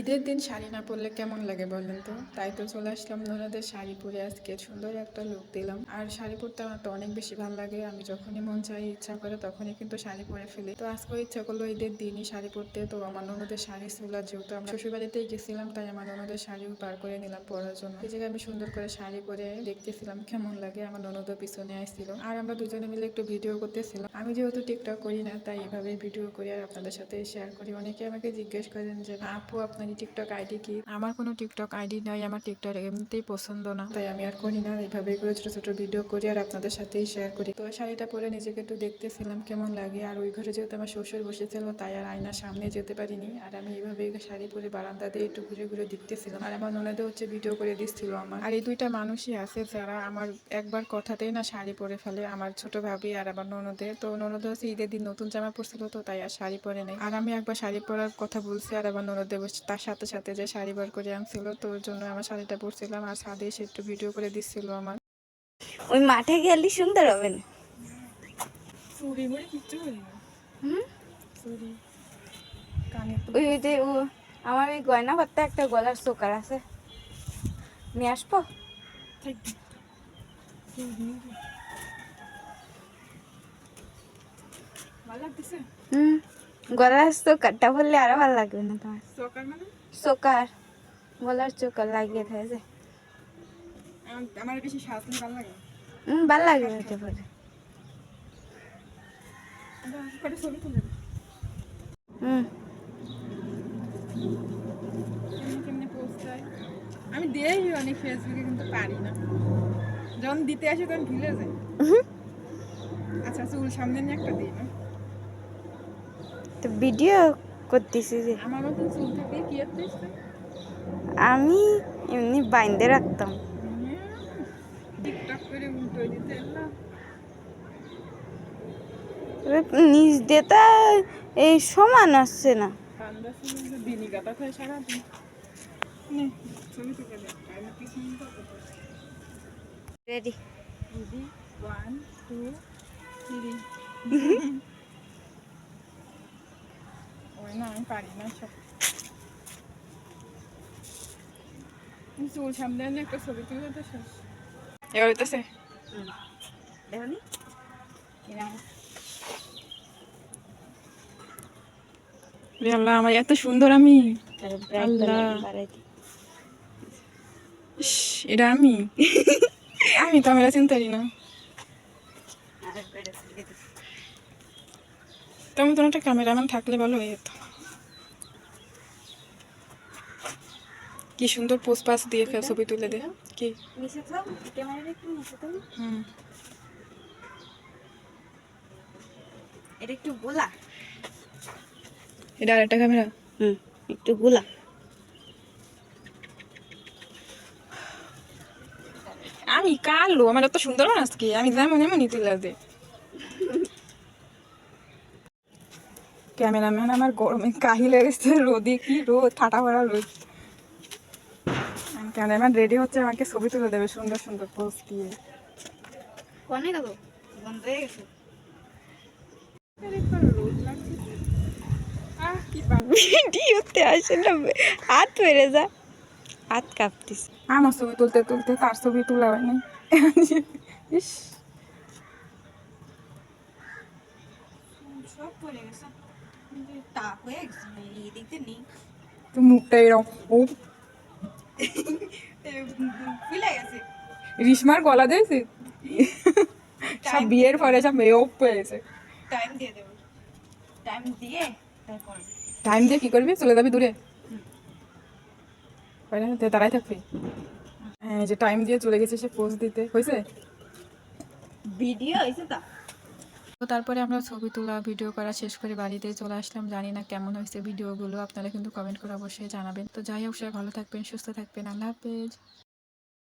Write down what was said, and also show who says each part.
Speaker 1: ঈদের দিন শাড়ি না পরলে কেমন লাগে বলেন তো? তাই তো চলে আসলাম ননদের শাড়ি পরে আজকে সুন্দর একটা লুক দিলাম। আর শাড়ি পরতে আমার তো অনেক বেশি ভালো লাগে। আমি যখনই মন চাই ইচ্ছা করে তখনই কিন্তু শাড়ি পরে ফেলি। তো আজকেও ইচ্ছা করলো ঈদের দিনই শাড়ি পরতে। তো আমার ননদের শাড়ি ছিল, যেহেতু আমরা শ্বশুরবাড়িতেই গেছিলাম তাই আমার ননদের শাড়িও বার করে নিলাম পরার জন্য। এই জায়গায় আমি সুন্দর করে শাড়ি পরে দেখতেছিলাম কেমন লাগে। আমার ননদও পিছনে আসছিল আর আমরা দুজনে মিলে একটু ভিডিও করতেছিলাম। আমি যেহেতু টিকটক করি না তাই এভাবে ভিডিও করি আর আপনাদের সাথে শেয়ার করি। অনেকে আমাকে জিজ্ঞেস করেন যে আপু আপনার টিকটক আইডি কি? আমার কোনো টিকটক আইডি নাই, আমার টিকটক এমনিতেই পছন্দ না, তাই আমি আর করি না। এইভাবে করে ছোট ছোট ভিডিও করি আর আপনাদের সাথেই শেয়ার করি। তো শাড়িটা পরে নিজেকে একটু দেখতেছিলাম কেমন লাগে। আর ওই ঘরে যেহেতু আমার শ্বশুর বসেছিল তাই আর আয়নার সামনে যেতে পারিনি। আর আমি এইভাবে শাড়ি পরে বারান্দা দিয়ে একটু ঘুরে ঘুরে দেখতেছিলাম। আর আমার ননদে ভিডিও করে দিচ্ছিল আমার। আর এই দুইটা মানুষই আছে যারা আমার একবার কথাতেই না শাড়ি পরে ফেলে, আমার ছোট ভাবি আর আমার ননদে। তো ননদে ঈদের দিন নতুন জামা পরছিল, তো তাই আর শাড়ি পরে নেই। আর আমি একবার শাড়ি পরার কথা বলছি আর আমার ননদে তার সাথে সাথে যে শাড়ি বার করে আনছিল, তো ওর জন্য আমার শাড়িটা পরছিলাম আর ছাদে এসে একটু ভিডিও করে দিচ্ছিল আমার।
Speaker 2: ওই মাঠে গেলে সুন্দর হবে না? ওই ওই যে ও আমার ওই গয়না পাত্তা একটা গলার চোকার আছে, নিয়ে আসবো। গলার চোকারটা বললে আরো ভালো লাগবে না তোমার? চোকার, গলার চোকার লাগিয়ে থাকে।
Speaker 1: আমার বেশি সাজলে ভালো লাগে।
Speaker 2: ভালো লাগে হতে পারে।
Speaker 1: আমি দিয়েই অনেক ফেসবুকে, কিন্তু পারি না। যখন দিতে আসি তখন ভুলে যাই। আচ্ছা চুল সামনে নিয়ে একটা দিই না।
Speaker 2: তো ভিডিও করতেছি যে
Speaker 1: আমার মতন চুল থাকলে কি আর
Speaker 2: আমি এমনি বাইন্ধে রাখতাম।
Speaker 1: টিকটক করে উল্টো দিতে এলাম।
Speaker 2: নিজ দেতা এই সমান আসছে না।
Speaker 1: ঠান্ডা ছিল বিনি গাতা খায় সারাদিন। ছবি তুলে দেয় আর কিছু
Speaker 2: রেডি?
Speaker 1: রেডি 1 2 3। ওই না আমি পারি না সব। চুল সামনে এনে একটা ছবি তুলে তো শেষ। এবার হইতেছে
Speaker 2: দেখনি
Speaker 1: আল্লাহ আমার এত সুন্দর আমি। আল্লাহ এটা আমি আমি ক্যামেরা চিনতারি না। তেমন তো একটা ক্যামেরাম্যান থাকলে ভালো হয়ে যেত। কি সুন্দর পোজ পাস দিয়ে ছবি তুলে দে। কি হুম
Speaker 2: এটা একটু গোলা,
Speaker 1: এটা আরেকটা ক্যামেরা।
Speaker 2: একটু গোলা।
Speaker 1: আমি কালো, আমার এত সুন্দর মানুষ কি আমি যেমন এমনই তুলে দে। ক্যামেরাম্যান আমার গরমে কাহিল গেছে, রোদে কি রোদ, ঠাটা ভরা রোদ। ক্যামেরাম্যান রেডি হচ্ছে, আমাকে ছবি তুলে দেবে সুন্দর সুন্দর পোজ দিয়ে।
Speaker 2: কনে গেল? বন্ধ হয়ে গেছে। ভিডিওতে আসে না, হাত মেরে যা, হাত কাঁপতিস।
Speaker 1: আমার ছবি তুলতে তুলতে তার ছবি তোলা হয়নি। ইস
Speaker 2: সব পড়ে গেছে, তাপ হয়ে গেছে, এই দিকতে নেই।
Speaker 1: তো মুখটা এরকম ও
Speaker 2: ফুলে গেছে।
Speaker 1: রিশমার গলা দিয়েছে সব বিয়ের পরে সব মেয়ে ওপ পেয়েছে।
Speaker 2: টাইম দিয়ে দেবো, টাইম দিয়ে তারপর।
Speaker 1: টাইম দিয়ে কি করবি, চলে যাবি দূরে? দাঁড়াই থাকবি? হ্যাঁ, যে টাইম দিয়ে চলে গেছে সে পোজ দিতে হয়েছে।
Speaker 2: ভিডিও হয়েছে তা।
Speaker 1: তো তারপরে আমরা ছবি তোলা ভিডিও করা শেষ করে বাড়িতে চলে আসলাম। জানি না কেমন হয়েছে ভিডিওগুলো, আপনারা কিন্তু কমেন্ট করে অবশ্যই জানাবেন। তো যাই হোক, সবাই ভালো থাকবেন, সুস্থ থাকবেন, আল্লাহ হাফেজ।